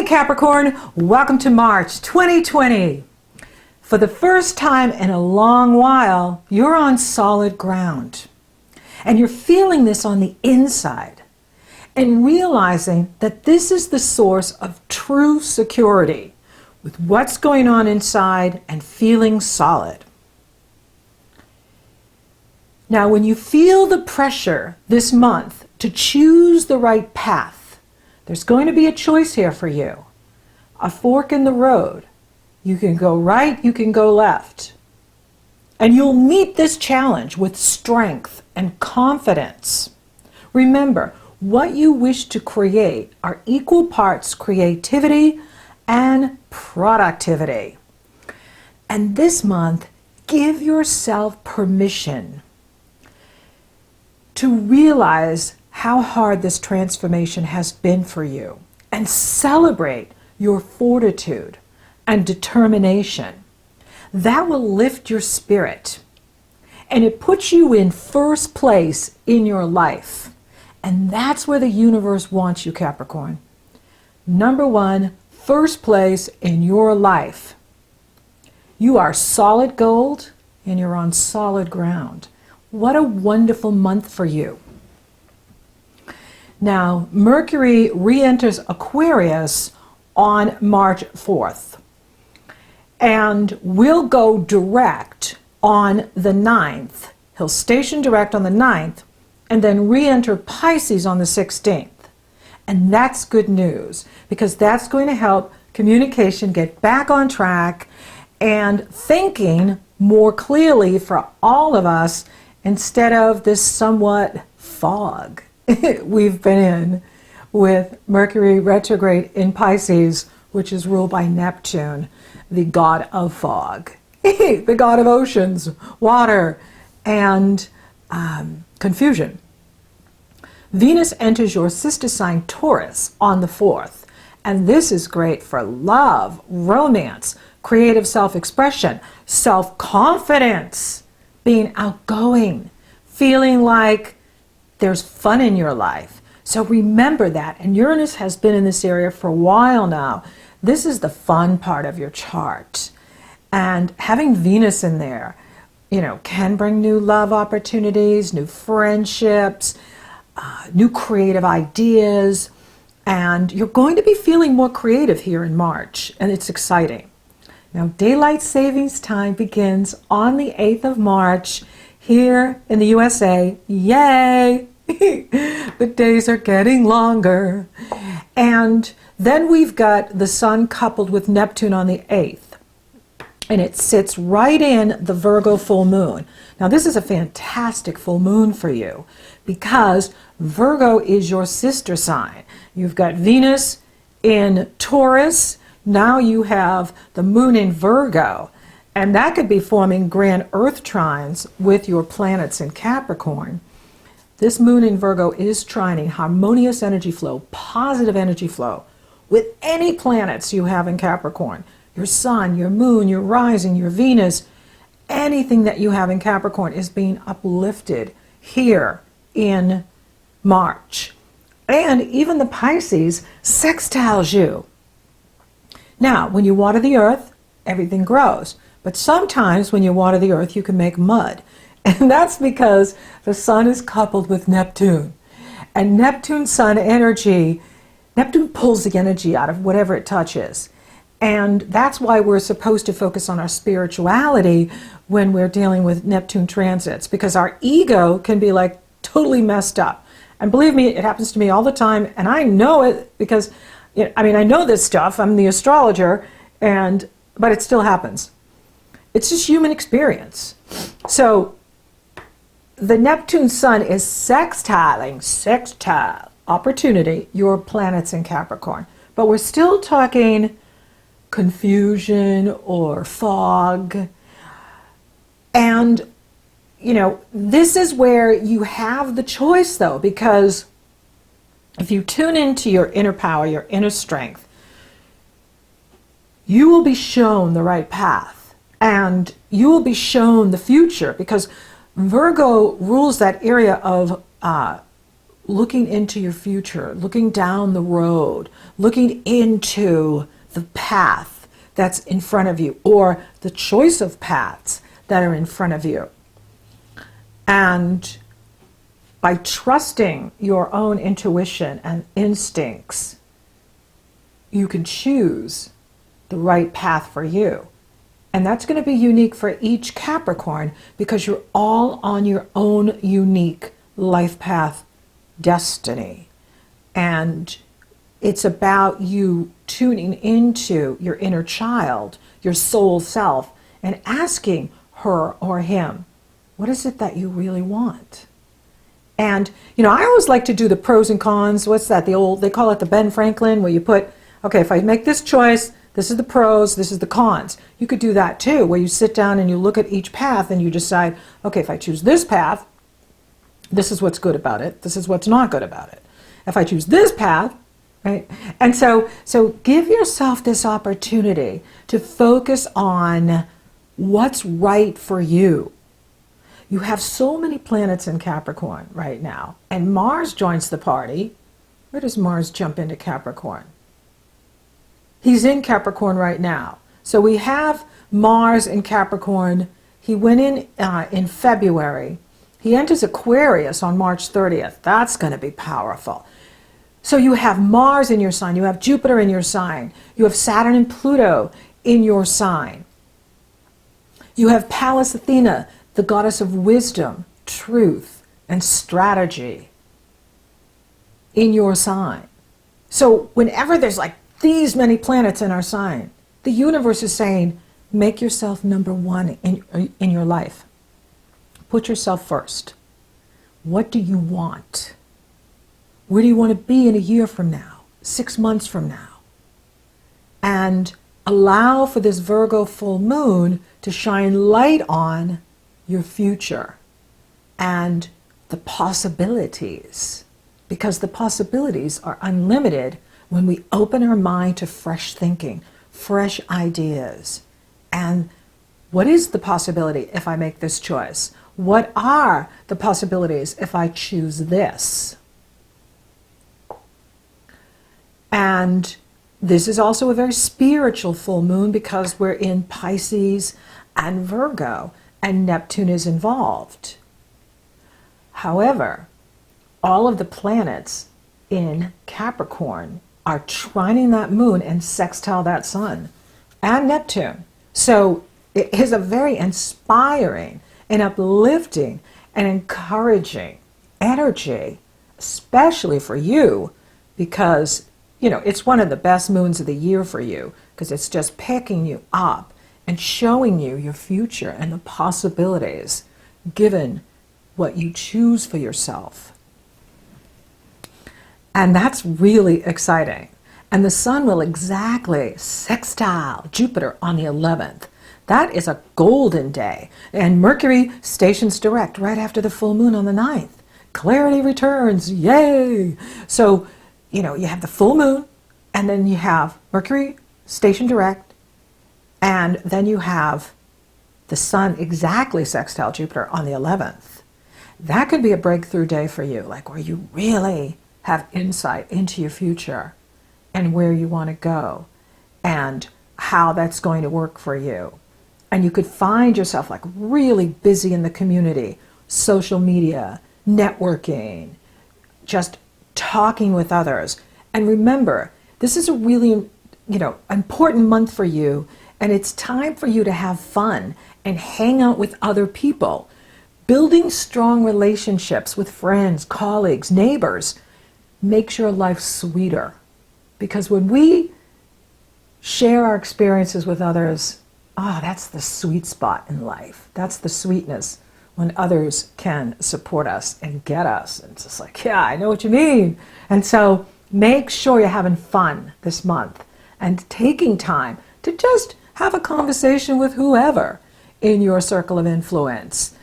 Capricorn, welcome to March 2020. For the first time in a long while, you're on solid ground. And you're feeling this on the inside and realizing that this is the source of true security with what's going on inside and feeling solid. Now, when you feel the pressure this month to choose the right path, there's going to be a choice here for you. A fork in the road. You can go right, you can go left. And you'll meet this challenge with strength and confidence. Remember, what you wish to create are equal parts creativity and productivity. And this month, give yourself permission to realize how hard this transformation has been for you and celebrate your fortitude and determination. That will lift your spirit and it puts you in first place in your life. And that's where the universe wants you, Capricorn. Number one, first place in your life. You are solid gold and you're on solid ground. What a wonderful month for you. Now, Mercury re-enters Aquarius on March 4th and will go direct on the 9th. He'll station direct on the 9th and then re-enter Pisces on the 16th. And that's good news because that's going to help communication get back on track and thinking more clearly for all of us instead of this somewhat fog we've been in with Mercury retrograde in Pisces, which is ruled by Neptune, the god of fog, the god of oceans, water, and confusion. Venus enters your sister sign Taurus on the 4th, and this is great for love, romance, creative self-expression, self-confidence, being outgoing, feeling like there's fun in your life. So remember that. And Uranus has been in this area for a while now. This is the fun part of your chart. And having Venus in there, can bring new love opportunities, new friendships, new creative ideas. And you're going to be feeling more creative here in March. And it's exciting. Now, daylight savings time begins on the 8th of March here in the USA. Yay! The days are getting longer. And then we've got the sun coupled with Neptune on the 8th. And it sits right in the Virgo full moon. Now, this is a fantastic full moon for you because Virgo is your sister sign. You've got Venus in Taurus. Now you have the moon in Virgo. And that could be forming grand earth trines with your planets in Capricorn. This moon in Virgo is trining harmonious energy flow, positive energy flow with any planets you have in Capricorn. Your sun, your moon, your rising, your Venus, anything that you have in Capricorn is being uplifted here in March. And even the Pisces sextiles you. Now, when you water the earth, everything grows. But sometimes when you water the earth, you can make mud. And that's because the sun is coupled with Neptune. And Neptune sun energy, Neptune pulls the energy out of whatever it touches. And that's why we're supposed to focus on our spirituality when we're dealing with Neptune transits, because our ego can be like totally messed up. And believe me, it happens to me all the time. And I know it because, I know this stuff. I'm the astrologer, but it still happens. It's just human experience. So the Neptune sun is sextile opportunity, your planets in Capricorn. But we're still talking confusion or fog. And, this is where you have the choice though, because if you tune into your inner power, your inner strength, you will be shown the right path. And you will be shown the future because Virgo rules that area of looking into your future, looking down the road, looking into the path that's in front of you, or the choice of paths that are in front of you. And by trusting your own intuition and instincts, you can choose the right path for you. And that's going to be unique for each Capricorn, because you're all on your own unique life path destiny. And it's about you tuning into your inner child, your soul self, and asking her or him, what is it that you really want? And, I always like to do the pros and cons. What's that? They call it the Ben Franklin, where you put, okay, if I make this choice, this is the pros, this is the cons. You could do that too, where you sit down and you look at each path and you decide, okay, if I choose this path, this is what's good about it, this is what's not good about it. If I choose this path, right? And so give yourself this opportunity to focus on what's right for you. You have so many planets in Capricorn right now, and Mars joins the party. Where does Mars jump into Capricorn? He's in Capricorn right now. So we have Mars in Capricorn. He went in February. He enters Aquarius on March 30th. That's going to be powerful. So you have Mars in your sign. You have Jupiter in your sign. You have Saturn and Pluto in your sign. You have Pallas Athena, the goddess of wisdom, truth, and strategy in your sign. So whenever there's like these many planets in our sign, the universe is saying, make yourself number one in your life. Put yourself first. What do you want? Where do you want to be in a year from now, 6 months from now? And allow for this Virgo full moon to shine light on your future and the possibilities, because the possibilities are unlimited when we open our mind to fresh thinking, fresh ideas. And what is the possibility if I make this choice? What are the possibilities if I choose this? And this is also a very spiritual full moon, because we're in Pisces and Virgo, and Neptune is involved. However, all of the planets in Capricorn are trining that moon and sextile that sun and Neptune. So it is a very inspiring and uplifting and encouraging energy, especially for you, because it's one of the best moons of the year for you, because it's just picking you up and showing you your future and the possibilities given what you choose for yourself. And that's really exciting. And the sun will exactly sextile Jupiter on the 11th. That is a golden day. And Mercury stations direct right after the full moon on the 9th. Clarity returns, yay! So, you have the full moon, and then you have Mercury station direct, and then you have the sun exactly sextile Jupiter on the 11th. That could be a breakthrough day for you, like where you really have insight into your future and where you want to go and how that's going to work for you. And you could find yourself like really busy in the community, social media, networking, just talking with others. And remember, this is a really, important month for you, and it's time for you to have fun and hang out with other people. Building strong relationships with friends, colleagues, neighbors makes your life sweeter. Because when we share our experiences with others, that's the sweet spot in life. That's the sweetness, when others can support us and get us. And it's just like, yeah, I know what you mean. And so make sure you're having fun this month and taking time to just have a conversation with whoever in your circle of influence.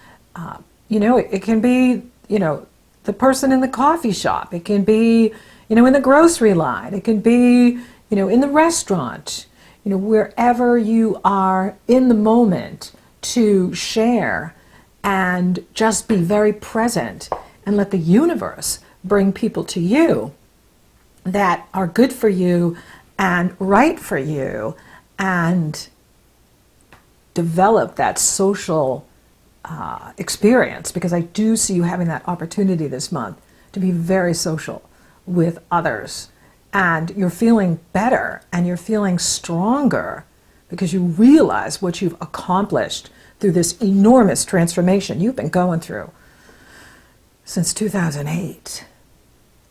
It can be, the person in the coffee shop. It can be, in the grocery line. It can be, in the restaurant. Wherever you are in the moment, to share and just be very present and let the universe bring people to you that are good for you and right for you, and develop that social experience, because I do see you having that opportunity this month to be very social with others, and you're feeling better and you're feeling stronger because you realize what you've accomplished through this enormous transformation you've been going through since 2008.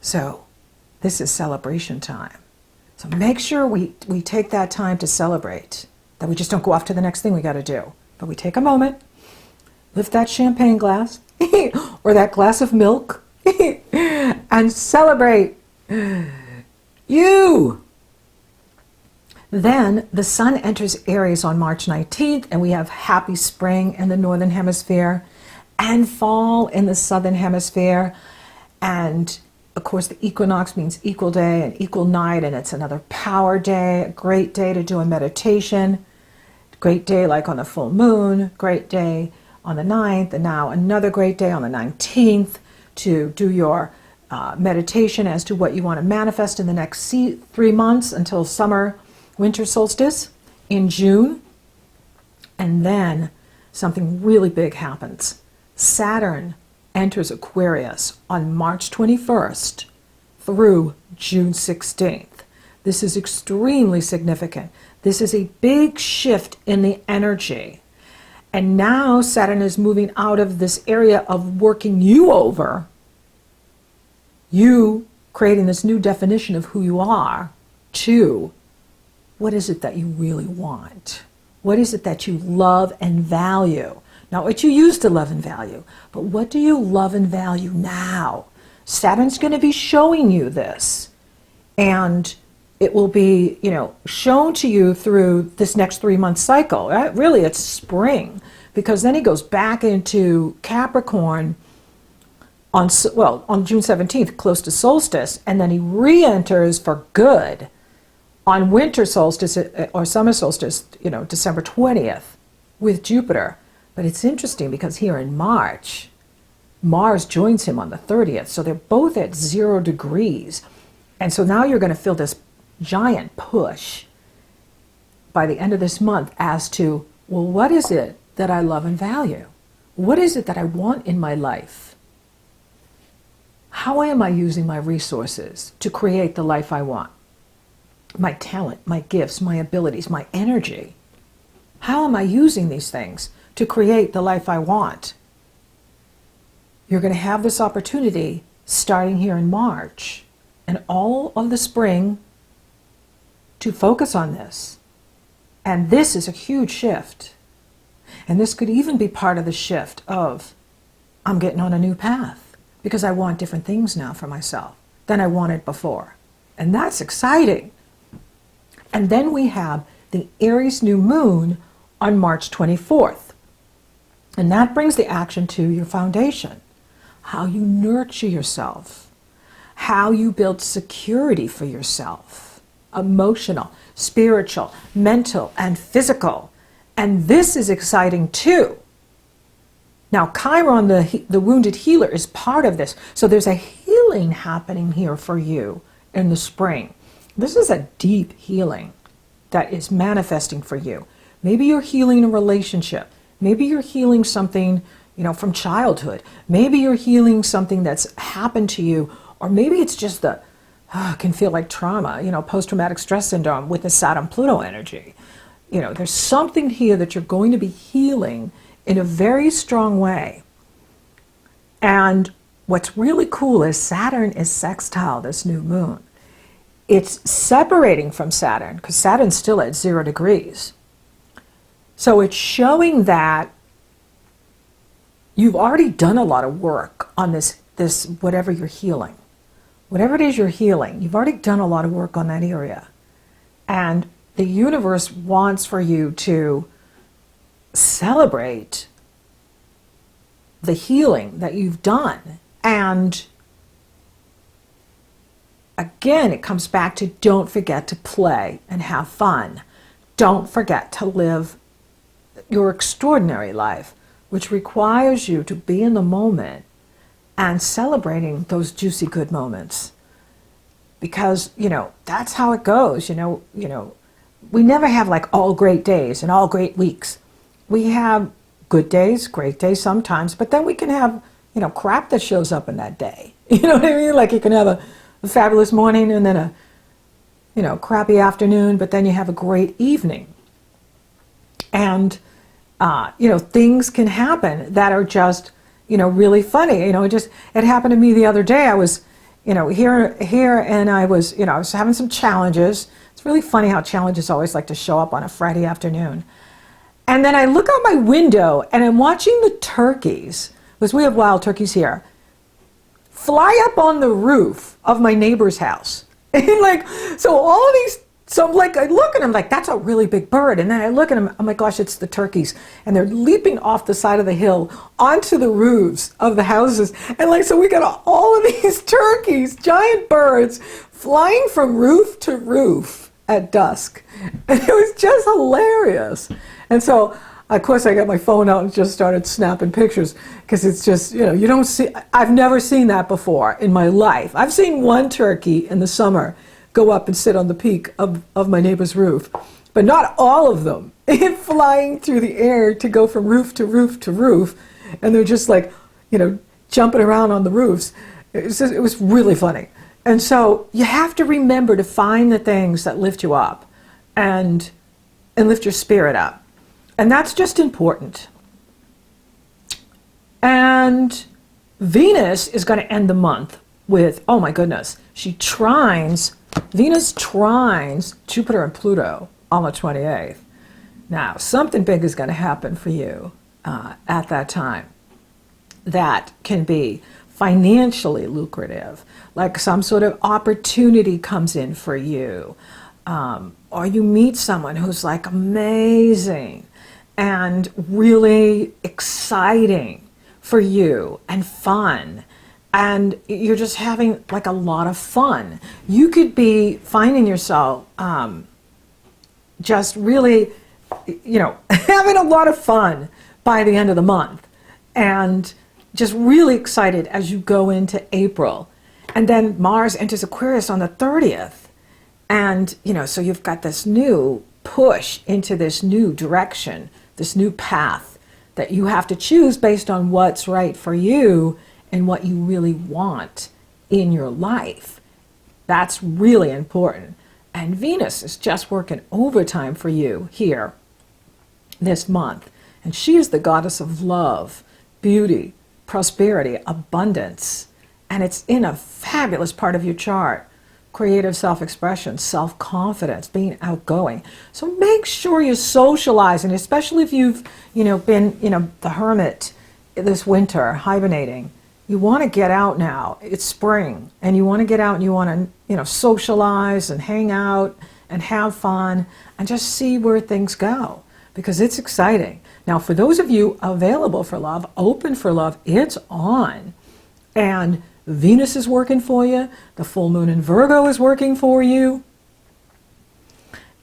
So this is celebration time. So make sure we take that time to celebrate, that we just don't go off to the next thing we got to do, but we take a moment, lift that champagne glass or that glass of milk and celebrate you. Then the sun enters Aries on March 19th, and we have happy spring in the northern hemisphere and fall in the southern hemisphere. And of course, the equinox means equal day and equal night, and it's another power day, a great day to do a meditation, great day like on the full moon, great day on the 9th, and now another great day on the 19th to do your meditation as to what you want to manifest in the next 3 months until winter solstice in June. And then something really big happens. Saturn enters Aquarius on March 21st through June 16th. This is extremely significant. This is a big shift in the energy. And now Saturn is moving out of this area of working you over, you creating this new definition of who you are, to what is it that you really want? What is it that you love and value? Not what you used to love and value, but what do you love and value now? Saturn's going to be showing you this. And it will be, shown to you through this next 3-month cycle. Really, it's spring, because then he goes back into Capricorn on June 17th, close to solstice, and then he re-enters for good on winter solstice or summer solstice, December 20th with Jupiter. But it's interesting because here in March, Mars joins him on the 30th, so they're both at 0 degrees. And so now you're going to feel this giant push by the end of this month as to, well, what is it that I love and value? What is it that I want in my life? How am I using my resources to create the life I want? My talent, my gifts, my abilities, my energy. How am I using these things to create the life I want? You're going to have this opportunity starting here in March and all of the spring to focus on this. And this is a huge shift. And this could even be part of the shift of, I'm getting on a new path because I want different things now for myself than I wanted before. And that's exciting. And then we have the Aries new moon on March 24th. And that brings the action to your foundation. How you nurture yourself. How you build security for yourself. Emotional, spiritual, mental, and physical. And this is exciting too. Now, Chiron, the wounded healer, is part of this. So there's a healing happening here for you in the spring. This is a deep healing that is manifesting for you. Maybe you're healing a relationship. Maybe you're healing something, from childhood. Maybe you're healing something that's happened to you. Or maybe it's just can feel like trauma, post-traumatic stress syndrome with the Saturn-Pluto energy. There's something here that you're going to be healing in a very strong way. And what's really cool is Saturn is sextile this new moon. It's separating from Saturn because Saturn's still at 0 degrees. So it's showing that you've already done a lot of work on this whatever you're healing. Whatever it is you're healing, you've already done a lot of work on that area. And the universe wants for you to celebrate the healing that you've done. And again, it comes back to don't forget to play and have fun. Don't forget to live your extraordinary life, which requires you to be in the moment and celebrating those juicy good moments. Because, that's how it goes. We never have like all great days and all great weeks. We have good days, great days sometimes, but then we can have, crap that shows up in that day. You know what I mean? Like you can have a fabulous morning and then a, crappy afternoon, but then you have a great evening. And, things can happen that are just, really funny. It happened to me the other day. I was, here and I was having some challenges. It's really funny how challenges always like to show up on a Friday afternoon. And then I look out my window and I'm watching the turkeys, because we have wild turkeys here, fly up on the roof of my neighbor's house. And so I'm like, I look and I'm like, that's a really big bird. And then I look and oh my gosh, it's the turkeys. And they're leaping off the side of the hill onto the roofs of the houses. And so we got all of these turkeys, giant birds, flying from roof to roof at dusk. And it was just hilarious. And so, of course, I got my phone out and just started snapping pictures because it's just, you don't see, I've never seen that before in my life. I've seen one turkey in the summer go up and sit on the peak of my neighbor's roof, but not all of them flying through the air to go from roof to roof to roof. And they're just like, jumping around on the roofs. It was really funny. And so you have to remember to find the things that lift you up and lift your spirit up. And that's just important. And Venus is going to end the month with, oh my goodness, Venus trines Jupiter and Pluto on the 28th. Now, something big is going to happen for you at that time that can be financially lucrative, like some sort of opportunity comes in for you, or you meet someone who's like amazing and really exciting for you and fun. And you're just having like a lot of fun. You could be finding yourself just really, having a lot of fun by the end of the month. And just really excited as you go into April. And then Mars enters Aquarius on the 30th. And, so you've got this new push into this new direction, this new path that you have to choose based on what's right for you and what you really want in your life. That's really important. And Venus is just working overtime for you here this month. And she is the goddess of love, beauty, prosperity, abundance. And it's in a fabulous part of your chart. Creative self-expression, self-confidence, being outgoing. So make sure you're socializing, especially if you've, been, the hermit this winter, hibernating. You want to get out now. It's spring, and you want to get out and you want to, socialize and hang out and have fun and just see where things go, because it's exciting. Now, for those of you available for love, open for love, it's on. And Venus is working for you. The full moon in Virgo is working for you.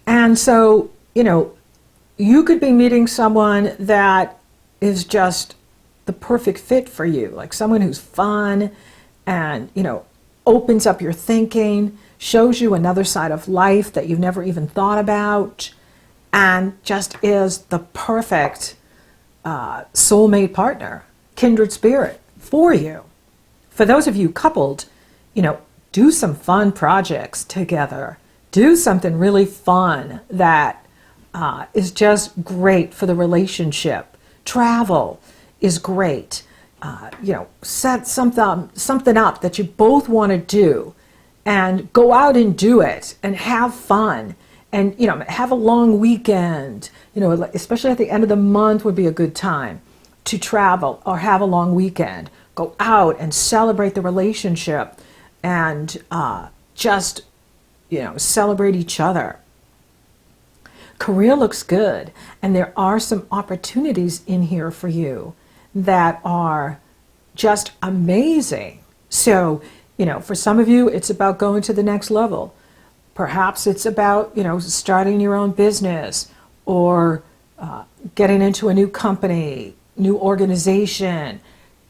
And so, you could be meeting someone that is just the perfect fit for you, like someone who's fun and, opens up your thinking, shows you another side of life that you've never even thought about, and just is the perfect soulmate partner, kindred spirit for you. For those of you coupled, do some fun projects together. Do something really fun that is just great for the relationship. Travel is great. Set something up that you both want to do and go out and do it and have fun and, have a long weekend, especially at the end of the month would be a good time to travel or have a long weekend. Go out and celebrate the relationship and just, celebrate each other. Career looks good, and there are some opportunities in here for you that are just amazing. So, for some of you, it's about going to the next level. Perhaps it's about, starting your own business or getting into a new company, new organization,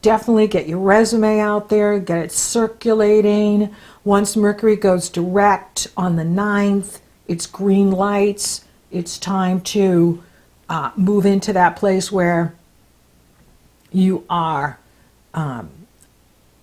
definitely get your resume out there, get it circulating. Once Mercury goes direct on the 9th, it's green lights. It's time to move into that place where you are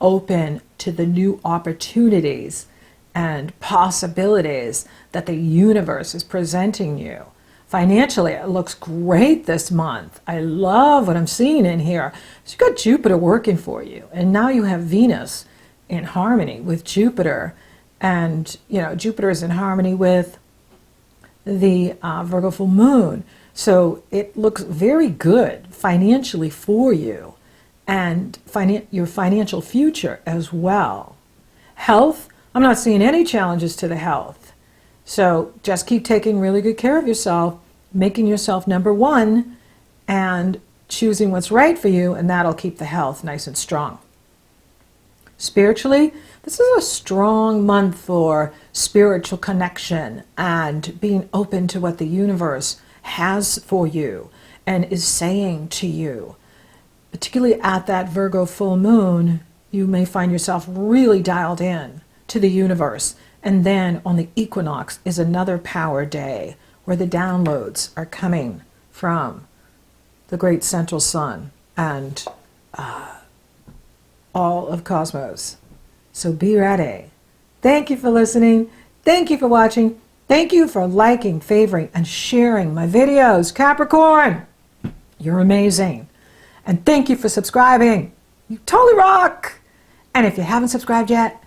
open to the new opportunities and possibilities that the universe is presenting you. Financially, it looks great this month. I love what I'm seeing in here. So you've got Jupiter working for you, and now you have Venus in harmony with Jupiter, and Jupiter is in harmony with the Virgo full moon. So it looks very good financially for you and your financial future as well. Health, I'm not seeing any challenges to the health. So just keep taking really good care of yourself, making yourself number one, and choosing what's right for you, and that'll keep the health nice and strong. Spiritually, this is a strong month for spiritual connection and being open to what the universe has for you and is saying to you. Particularly at that Virgo full moon, you may find yourself really dialed in to the universe. And then on the equinox is another power day where the downloads are coming from the great central sun and all of cosmos. So be ready. Thank you for listening. Thank you for watching. Thank you for liking, favoring, and sharing my videos. Capricorn, you're amazing. And thank you for subscribing. You totally rock. And if you haven't subscribed yet,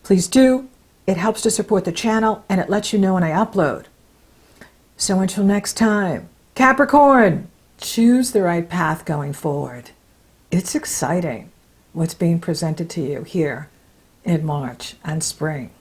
please do. It helps to support the channel, and it lets you know when I upload. So until next time, Capricorn, choose the right path going forward. It's exciting what's being presented to you here in March and spring.